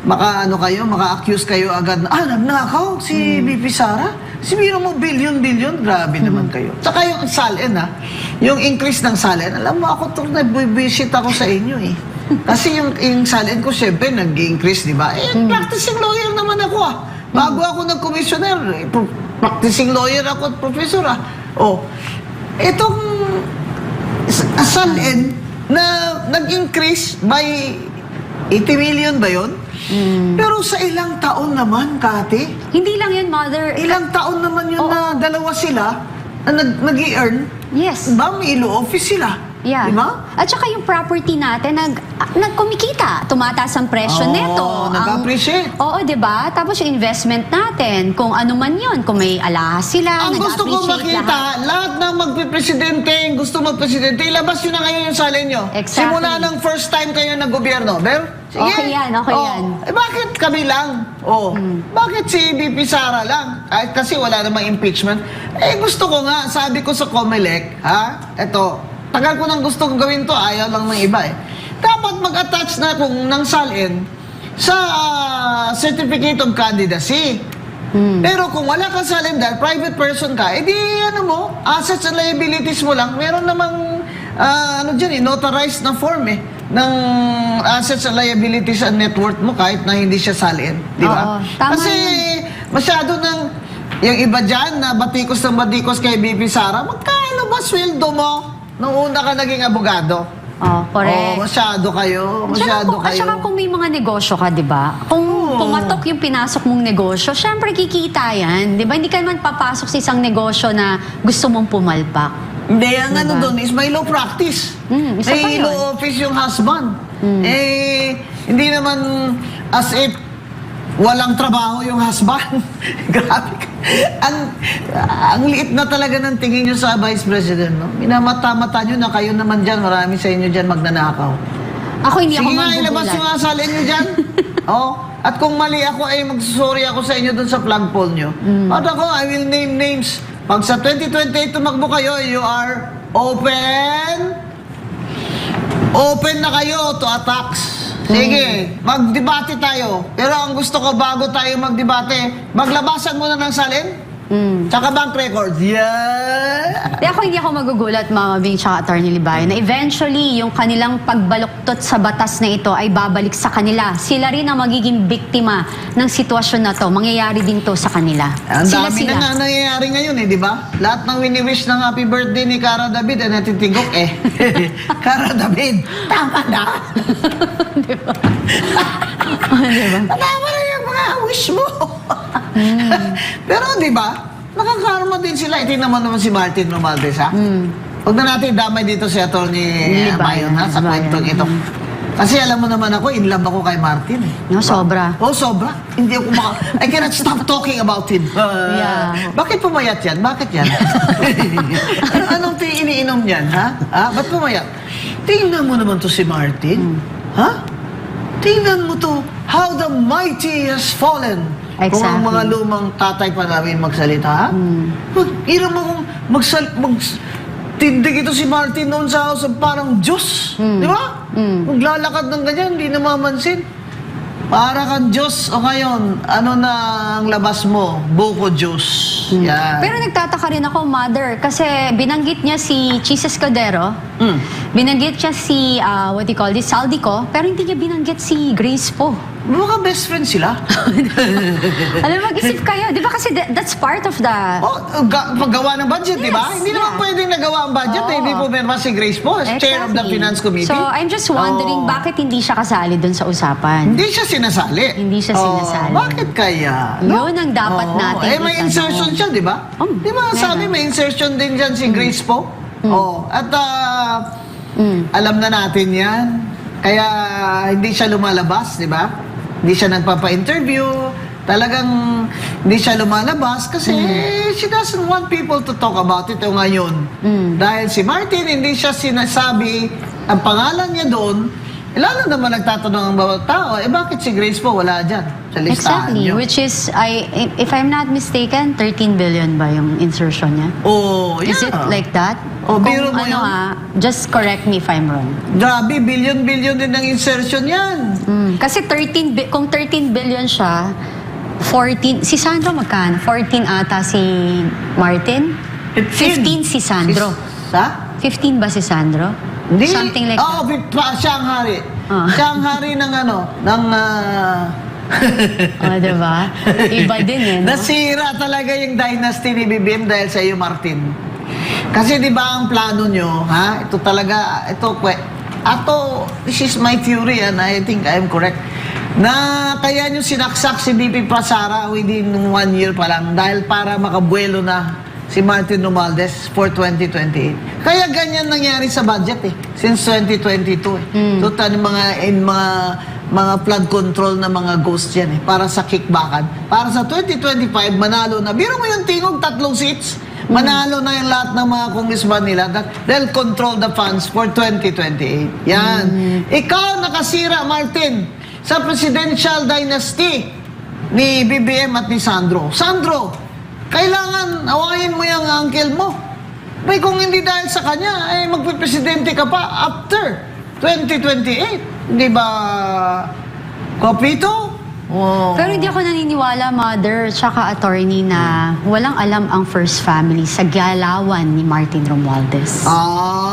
maka-accuse kayo agad na, nagnakaw si BP Sara. Si biro mo, billion, grabe naman kayo. Tsaka yung salen yung increase ng salen, alam mo ako nag-visit ako sa inyo Kasi yung salen ko, syempre, nag-increase, di ba? Practicing lawyer naman ako Bago ako nag-commissioner, practicing lawyer ako at professor itong salen na nag-increase by 80 million ba yun? Pero sa ilang taon naman, Kati, Hindi lang yun, Mother. ilang taon naman yun na dalawa sila na nag-i-earn. Yes. Ba, may ilo office sila. Yeah. Di ba? At saka yung property natin, nagkumikita. Tumataas ang presyo Oo, neto. nag-appreciate. Oo, di ba? Tapos yung investment natin, kung ano man yun, kung may alahas sila, Ang gusto ko nag-appreciate makita, lahat. lahat ng magpipresidente, gusto magpresidente, ilabas nyo na ngayon yung salin nyo. Exactly. Simula ng first time kayo nag-gobyerno. Bel? Sige. Okay yan, okay yan. Eh bakit kami lang? Bakit si BP Sara lang? Kahit kasi wala namang impeachment. Eh gusto ko nga, sabi ko sa COMELEC, eto, tagal ko nang gusto kong gawin to, ayaw lang ng iba eh. Dapat mag-attach na kung nang salin sa certificate of candidacy. Pero kung wala kang salin dahil private person ka, edi ano mo, assets and liabilities mo lang, meron namang notarized na form ng assets and liabilities and net worth mo kahit na hindi siya salin. Di ba? Oo, tama Kasi masyado ng yung iba dyan na batikos ng batikos kay BP Sara, magkano ba sweldo mo nung una ka naging abogado? Oh, correct. Masyado kayo. Masyado At saka kayo. kung may mga negosyo ka, di ba? Kung pumatok yung pinasok mong negosyo, syempre kikita yan. Di ba? Hindi ka naman papasok sa isang negosyo na gusto mong pumalpak. Hindi, ang Diba? ano doon is may law practice. Isa pa May yun. law office yung husband. Hindi naman as if walang trabaho yung husband. Grabe ka. Ang liit na talaga ng tingin nyo sa Vice President. No? Minamata-mata nyo na kayo naman dyan, marami sa inyo dyan magnanakaw. Ako hindi Sige ako nga, ilabas magugulat. yung asalin nyo dyan. At kung mali ako, ay magsusorry ako sa inyo dun sa flagpole nyo. At ako, I will name names. Pag sa 2028 tumakbo kayo, you are open na kayo to attacks. Sige, magdebate tayo. Pero ang gusto ko, bago tayo magdebate, maglabasan muna ng salin. Tsaka bank records. Yeah! Di ako hindi ako magugulat, Mama Bing tsaka Attorney Libayan, na eventually yung kanilang pagbaluktot sa batas na ito ay babalik sa kanila. Sila rin ang magiging biktima ng sitwasyon na to. Mangyayari din to sa kanila. Ang dami Sila-sila. na nga nangyayari ngayon di ba? Lahat ng wini-wish ng happy birthday ni Cara David ay natitigok Cara David, tama na! Diba? Tama na yung mga wish mo! Pero di ba, nakakarma din sila. Ito naman si Martin Romualdez, ha? Huwag na natin damay dito si Atty. Libayan, Bayon, ha? Sa Libayan. kwentong ito. Kasi alam mo naman ako, in love ako kay Martin. No, sobra. Oh, sobra. Hindi ako I cannot stop talking about him. Yeah. Bakit pumayat yan? Bakit yan? Anong iniinom yan, ha? Ba't pumayat? Tingnan mo naman to si Martin. Ha? Tingnan mo to. How the mighty has fallen. Kung ang Exactly. mga lumang tatay pa namin magsalita, ha? Hirap mo kung tindig ito si Martin noon sa house of parang Diyos. Di ba? Maglalakad ng ganyan, hindi namamansin. Para kang Diyos o ngayon, ano na ang labas mo? Buko Diyos. Yan. Pero nagtataka rin ako, Mother, kasi binanggit niya si Chis Escudero, binanggit niya si, Saldico, pero hindi niya binanggit si Grace po. Mga best friend sila. Alam mo, mag-isip kayo. Di ba kasi that's part of the... Paggawa ng budget, di ba? Yes, Hindi naman yeah. pwedeng nagawa ang budget. Oo. Hindi po meron si Grace po, as chair of the Exactly. Finance Committee. So, I'm just wondering, Oo. bakit hindi siya kasali dun sa usapan? Hindi siya sinasali. Hindi siya sinasali. Bakit kaya? Yun ang dapat natin may itanong. insertion siya, di ba? Di ba sabi may insertion din dyan si Grace po? At alam na natin yan. Kaya hindi siya lumalabas, di ba? Hindi siya nagpapa-interview. Talagang hindi siya lumalabas kasi she doesn't want people to talk about it ngayon. Dahil si Martin, hindi siya sinasabi ang pangalan niya doon. Lalo naman nagtatanong ang bawat tao, bakit si Grace po wala dyan sa listahan Exactly, niyo? which is, if I'm not mistaken, 13 billion ba yung insertion niya? Yeah. Is it like that? Oh, biro mo yun. Just correct me if I'm wrong. Grabe, billion-billion din ang insertion yan. Kasi kung 13 billion siya, 14, si Sandro magkano? 14 ata si Martin? 15 si Sandro. Sa? 15 ba si Sandro? Hindi. Something like Oo, siya ang hari. Siya ang hari ng diba? Iba din no? Nasira talaga yung dynasty ni BBM dahil sa iyo, Martin. Kasi di ba ang plano nyo, ha? Ito talaga, this is my theory and I think I'm correct. Na kaya nyo sinaksak si BP Sara within 1 year pa lang dahil para makabuelo na si Martin Romualdez for 2028. Kaya ganyan nangyari sa budget since 2022 Total mga flood control na mga ghost yan para sa kickbackan. Para sa 2025 manalo na. Biro mo yung tingog 3 seats. Manalo na yung lahat ng mga congressman nila. They'll control the funds for 2028. Yan. Ikaw nakasira, Martin, sa presidential dynasty ni BBM at ni Sandro. Sandro, kailangan awayin mo yung uncle mo. May kung hindi dahil sa kanya, magpipresidente ka pa after 2028. Di ba, Kopito? Oh. Pero hindi ako naniniwala, Mother, tsaka attorney, na walang alam ang first family sa galawan ni Martin Romualdez.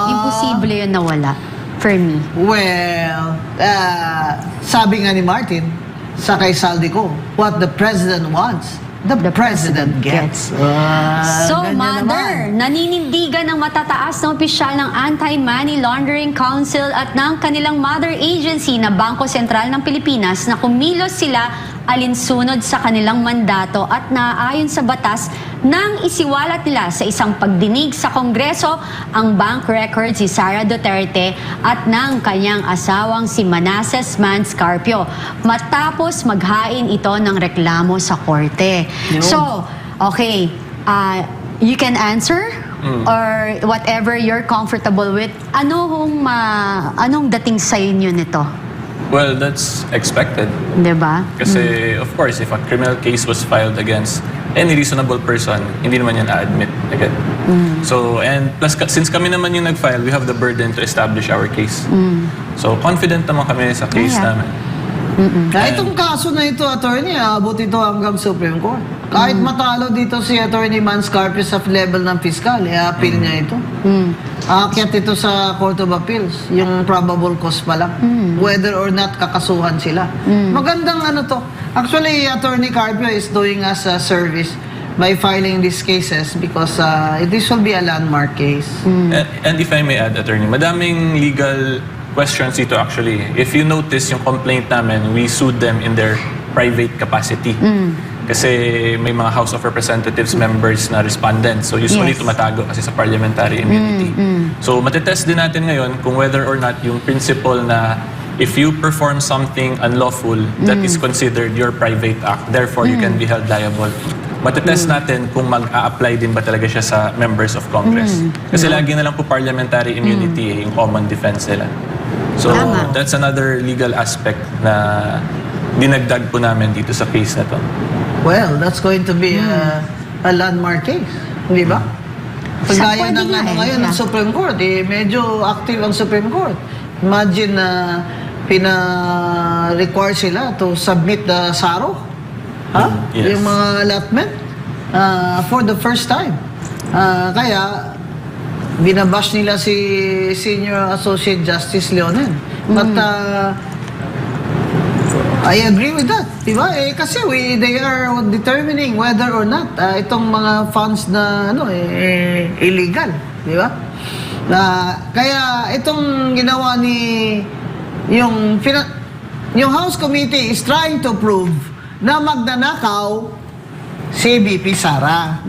Imposible yun na wala, for me. Well, sabi nga ni Martin, sa kay Saldico, what the president wants, the president gets. So, Ganyan Mother, naman. naninindigan ng matataas na opisyal ng Anti-Money Laundering Council at ng kanilang mother agency na Bangko Sentral ng Pilipinas na kumilos sila alinsunod sa kanilang mandato at naaayon sa batas nang isiwalat nila sa isang pagdinig sa Kongreso ang bank records si Sara Duterte at ng kanyang asawang si Manasseh Mans Carpio matapos maghain ito ng reklamo sa korte. Yun. So, okay, you can answer or whatever you're comfortable with. Anong dating sa inyo nito? Well, that's expected. Diba? Kasi, of course, if a criminal case was filed against any reasonable person, hindi naman yan na-admit agad. So, and plus, since kami naman yung nag-file, we have the burden to establish our case. So, confident naman kami sa case Yeah. namin. Kaya itong kaso na ito, attorney, abot ito hanggang Supreme Court. Kahit matalo dito si Attorney Mans Carpio sa level ng fiscal, appeal niya ito. Aakyat ito sa Court of Appeals, yung probable cause pa lang. Whether or not kakasuhan sila. Magandang ano to. Actually, Attorney Carpio is doing us a service by filing these cases because this will be a landmark case. And if I may add, attorney, madaming legal questions dito actually. If you notice yung complaint namin, we sued them in their private capacity. Kasi may mga House of Representatives members na respondents. So usually Yes. tumatago kasi sa parliamentary immunity. So matitest din natin ngayon kung whether or not yung principle na if you perform something unlawful, that is considered your private act. Therefore, you can be held liable. Matitest natin kung mag-a-apply din ba talaga siya sa members of Congress. Kasi lagi na lang po parliamentary immunity yung common defense nila. So, Tama. that's another legal aspect na dinagdag po namin dito sa case na to. Well, that's going to be a landmark case. Di ba? Pagaya pwede ng nga ngayon ng Supreme Court, medyo active ang Supreme Court. Imagine na pina-require sila to submit the SARO. Yes. Yung mga allotment for the first time. Kaya, binabash nila si Senior Associate Justice Leonen. But, I agree with that. Diba? Kasi they are determining whether or not itong mga funds na illegal. Diba? Kaya itong ginawa ni yung House Committee is trying to prove na magnanakaw si BP Sara.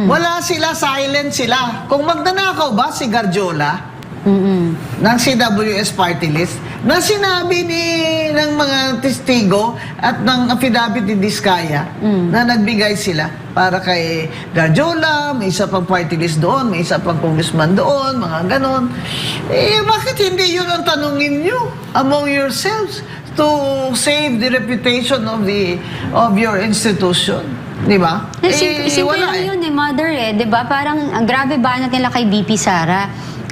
Wala sila, silent sila. Kung magnanakaw ba si Garjola ng CWS party list, na sinabi ng mga testigo at ng affidavit ni Diskaya na nagbigay sila para kay Garjola, may isa pang party list doon, may isa pang congressman doon, mga ganon. Bakit hindi yun ang tanungin nyo among yourselves to save the reputation of your institution? Di ba? Simple Wala lang yun Mother di ba? Parang ang grabe ba natin nila kay BP Sara.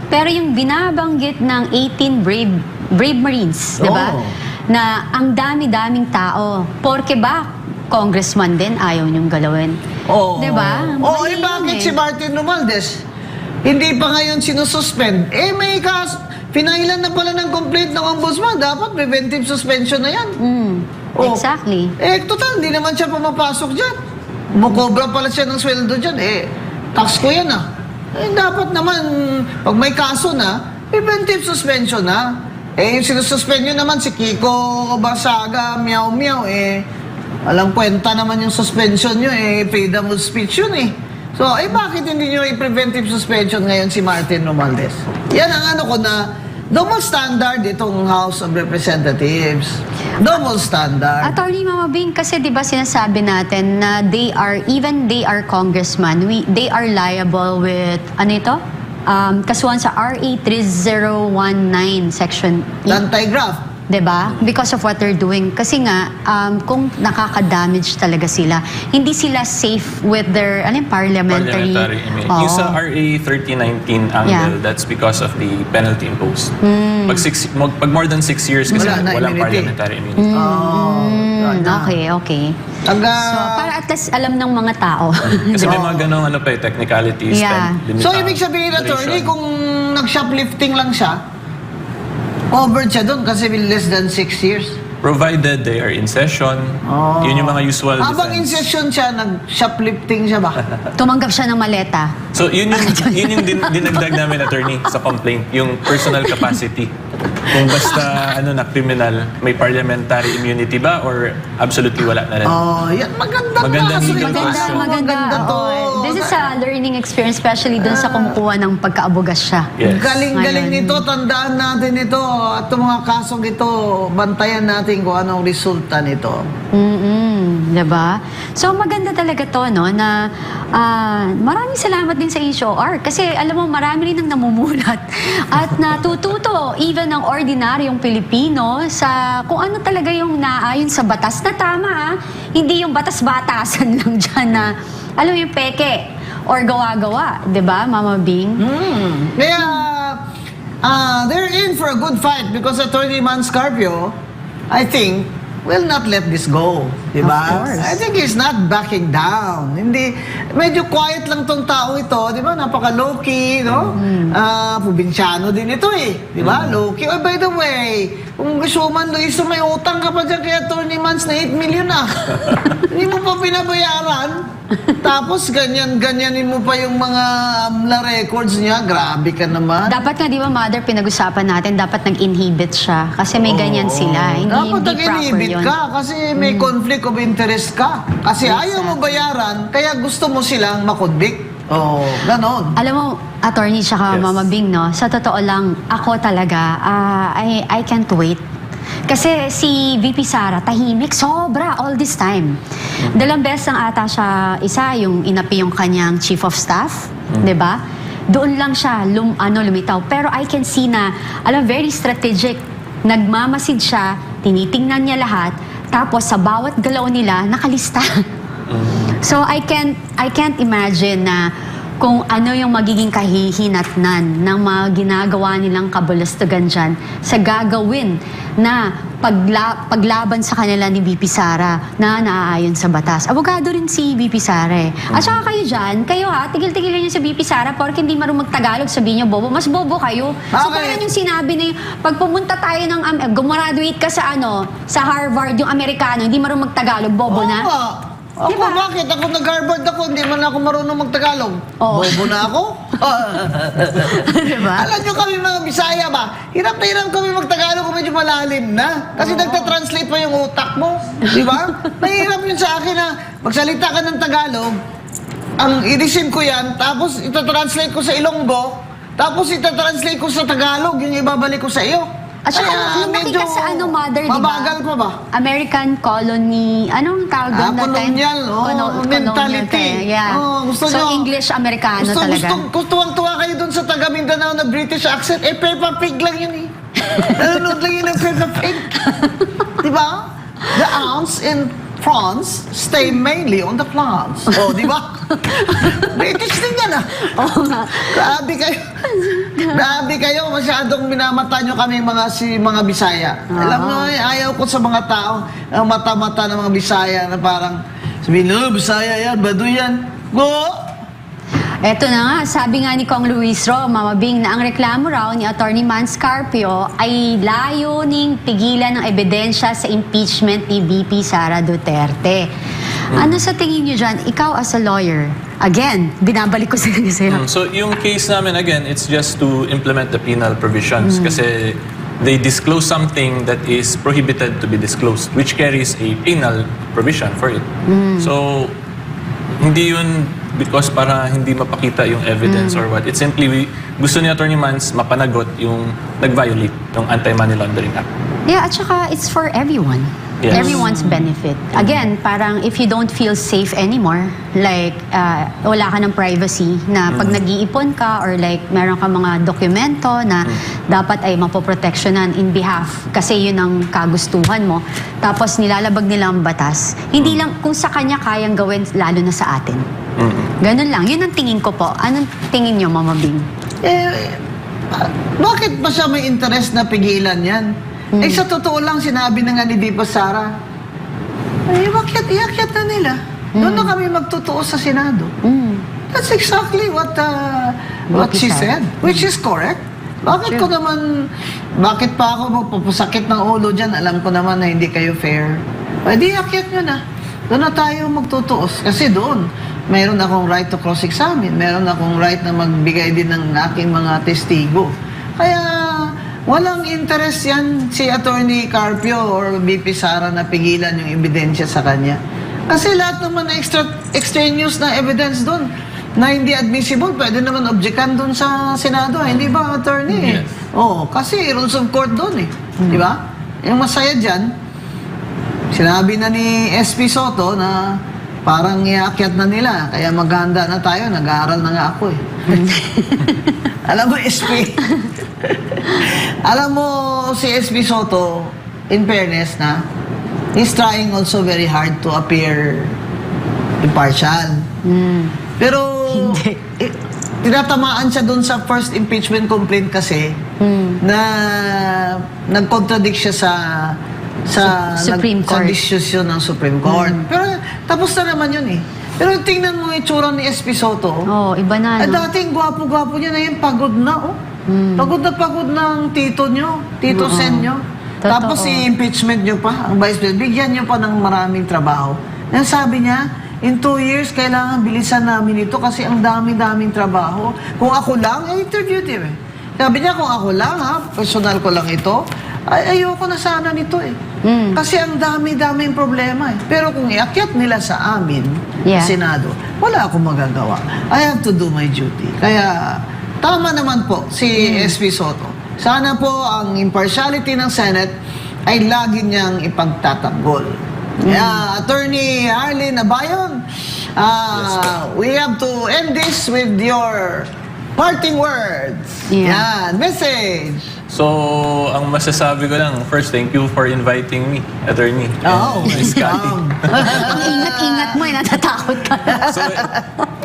Pero yung binabanggit ng 18 Brave Marines, di ba? Oh. Na ang dami-daming tao. Porke ba congressman din ayaw niyong galawin? Oo. Di ba? Mali yun Bakit si Martin Romualdez hindi pa ngayon sinususpend? May pinailan na pala ng complaint ng ombudsman. Dapat preventive suspension na yan. Oh. Exactly. Total, hindi naman siya pumapasok dyan. Mukobra pala siya ng sweldo dyan. Tax ko yan dapat naman, pag may kaso na, preventive suspension na. Yung sinususpend nyo naman si Kiko Barsaga, meow-meow, walang kwenta naman yung suspension nyo, freedom of speech yun So, bakit hindi nyo i-preventive suspension ngayon si Martin Romualdez? Yan ang ano ko na double standard itong House of Representatives. Double standard. Attorney Mama Bing, kasi di ba sinasabi natin na they are congressman, they are liable with, ano ito? Kasuhan sa RA 3019 section E. Anti-graft. Diba? Because of what they're doing. Kasi nga, kung nakaka-damage talaga sila, hindi sila safe with their parliamentary immunity. Oo. Yung sa RA 3019 angle, Yeah. that's because of the penalty imposed. Pag more than 6 years kasi Wala na walang immunity. parliamentary immunity. Okay. So, para at least alam ng mga tao. Kasi may mga ganong technicalities. Yeah. and So, ibig sabihin, attorney, kung nag-shoplifting lang siya, covered siya doon kasi less than 6 years. Provided they are in session, yun yung mga usual Habang in defense. session siya, nag-shoplifting siya ba? Tumanggap siya ng maleta. So yun yung dinagdag namin, attorney, sa complaint, yung personal capacity. Kung basta criminal, may parliamentary immunity ba or absolutely wala na rin? Yan. Magandang Magandang kaso legal ito. question. Maganda. to. Oo. This is a learning experience, especially dun sa kumukuha ng pagkaabugas siya. Yes. Galing-galing Ngayon. nito, tandaan natin ito. At itong mga kasong ito, bantayan natin kung anong resulta nito. Diba? So maganda talaga to, no, na maraming salamat din sa HOR kasi alam mo marami rin ang namumulat at natututo even ng ordinaryong Pilipino sa kung ano talaga yung naayon sa batas na tama, hindi yung batas-batasan lang dyan na alam mo yung peke or gawa-gawa, diba, Mama Bing? Kaya, they're in for a good fight because Attorney Manscarpio, I think, will not let this go. Diba? Of course. I think he's not backing down. Hindi, medyo quiet lang tong tao ito. Diba? Napaka low-key, no? Probinsyano din ito eh. Diba? Low-key. Oh, by the way, kung gusto man, Luis, may utang ka pa dyan kay Attorney Mans na 8 million ah. Hindi mo pa pinabayaran. Tapos ganyanin mo pa yung mga AMLA records niya. Grabe ka naman. Dapat nga, di ba, Mother, pinag-usapan natin, dapat nag-inhibit siya kasi may ganyan sila. Hindi, Dapat hindi proper nag-inhibit yun. ka kasi may conflict of interest ka. Kasi ayaw mo bayaran, kaya gusto mo silang makonvict. Ganon. Alam mo, attorney tsaka Yes. Mama Bing, no? Sa totoo lang, ako talaga, I can't wait. Kasi si VP Sara, tahimik, sobra, all this time. Dalawang beses ang ata siya, isa, yung inapi yung kanyang chief of staff, di ba? Doon lang siya lumitaw. Pero I can see na, very strategic. Nagmamasid siya, tinitingnan niya lahat, tapos sa bawat galaw nila, nakalista. So I can't imagine na kung ano yung magiging kahihinatnan ng mga ginagawa nilang kabulastugan dyan sa gagawin na paglaban sa kanila ni VP Sara na naaayon sa batas. Abogado rin si VP Sara eh. At saka kayo dyan, tigil-tigilan niyo sa VP Sara porque hindi marunong magtagalog, sabihin niyo bobo. Mas bobo kayo. So Bakit? parang yung sinabi na yung, pag pumunta tayo ng, gumraduate ka sa sa Harvard, yung Amerikano, hindi marunong magtagalog, bobo na. Oo nga. Ako, Diba? bakit? Ako nag-Harvard ako, hindi man ako marunong magtagalog. Oo. Bobo na ako? Diba? Alam nyo kami mga Bisaya ba? Hirap na hirap kami magtagalog kung medyo malalim na. Kasi nagtatranslate pa yung utak mo. Di ba? Mahirap yun sa akin na magsalita ka ng Tagalog, ang i-receive ko yan, tapos itatranslate ko sa Ilonggo, tapos itatranslate ko sa Tagalog, yung ibabalik ko sa iyo. At saka, Kaya lumaki ka sa Mother, di ba? mabagal pa ba? American colony, anong tawag doon that time? Colonial, mentality. Colonial, yeah. Gusto So, nyo, English-Amerikano talaga. Tuwang-tuwa kayo dun sa taga Mindanao na British accent. Peppa Pig lang yun eh. Nanonood lang yun ng Peppa Pig. Diba? The ants in France stay mainly on the plants. Di ba? British din yan ah. Oo nga. Grabe kayo. Grabe kayo. Masyadong minamata nyo kami mga Bisaya. Alam mo, ayaw ko sa mga tao, ang mata-mata ng mga Bisaya na parang sabihin, Bisaya yan, Baduy yan. Eto na nga, sabi nga ni Kong Luis Ro, Mama Bing, na ang reklamo raw ni Attorney Manscarpio ay layuning pigilan ng ebidensya sa impeachment ni VP Sara Duterte. Ano sa tingin niyo dyan? Ikaw as a lawyer, again, binabalik ko sa'yo. So yung case namin, again, it's just to implement the penal provisions kasi they disclose something that is prohibited to be disclosed, which carries a penal provision for it. So Hindi yun because para hindi mapakita yung evidence or what. It's simply, gusto ni Attorney Mans mapanagot yung nag-violate ng Anti-Money Laundering Act. Yeah, at saka it's for everyone. Yes. Everyone's benefit. Again, parang if you don't feel safe anymore, like wala ka ng privacy na pag nag-iipon ka or like meron ka mga dokumento na dapat ay mapoproteksyonan in behalf kasi yun ang kagustuhan mo, tapos nilalabag nila ang batas, hindi lang kung sa kanya kayang gawin, lalo na sa atin. Ganun lang. Yun ang tingin ko po. Anong tingin nyo, Mama Bing? Bakit ba siya may interest na pigilan yan? Eh sa totoo lang, sinabi na nga ni Dipa Sara, iakyat na nila. Doon na kami magtotoo sa Senado. That's exactly what she said, which is correct. Bakit pa ako magpapasakit ng ulo dyan? Alam ko naman na hindi kayo fair. Pwede iakyat nyo na. Doon na tayo magtutuos. Kasi doon, mayroon akong right to cross-examine. Mayroon akong right na magbigay din ng aking mga testigo. Kaya, walang interest yan si Attorney Carpio or BP Sara na pigilan yung ebidensya sa kanya. Kasi lahat naman na extraneous na evidence doon na hindi admissible, pwede naman objectan doon sa Senado. Hindi ba, Attorney? Yes. Oo, kasi rules of court doon eh. Di ba? Yung masaya dyan, sinabi na ni SP Soto na parang iakyat na nila, kaya maghanda na tayo, nag-aaral na nga ako eh. Alam mo, SP, alam mo si SP Soto, in fairness na, he's trying also very hard to appear impartial. Pero, tinatamaan siya dun sa first impeachment complaint kasi, na nag-contradict siya sa Supreme sa Court. decision ng Supreme Court. Pero tapos na naman yun eh. Pero tingnan mo yung itsura ni SP Soto. Oh, iba na, no? Dating gwapo-gwapo niya na yun, pagod na oh. Pagod ng tito nyo, tito Sen nyo. Totoo. Tapos i-impeachment nyo pa, ang Vice President, bigyan nyo pa ng maraming trabaho. Yan sabi niya, in 2 years, kailangan bilisan namin ito kasi ang dami-daming trabaho. Kung ako lang, I-interviewed him eh. Sabi niya, kung ako lang ha, personal ko lang ito, ay ayoko na sana nito eh. Kasi ang dami-daming problema eh. Pero kung iakyat nila sa amin, Yeah. Senado, wala akong magagawa. I have to do my duty. Kaya, tama naman po si SP Soto. Sana po ang impartiality ng Senate ay lagi niyang ipagtatanggol. Kaya, Attorney Arlene Abayon, we have to end this with your parting words. Yeah. Yan, message. So, ang masasabi ko lang, first, thank you for inviting me, Attorney. Oh, And Miss Cathy. Ang ingat-ingat mo, natatakot ka. So,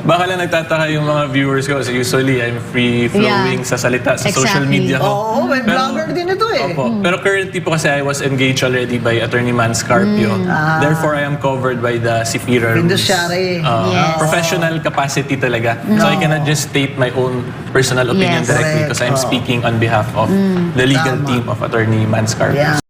baka lang nagtataka yung mga viewers ko kasi usually I'm free-flowing Yeah. sa salita sa social Exactly. media ko. Oo, may vlogger din ito eh. Opo. Pero currently po kasi I was engaged already by Attorney Mans Carpio. Therefore, I am covered by the CFIRA rules. Fiduciary. Yes. Professional capacity talaga. So I cannot just state my own personal opinion Yes. directly Correct. because I'm speaking on behalf of the legal Tama. team of Attorney Mans Carpio. Yeah.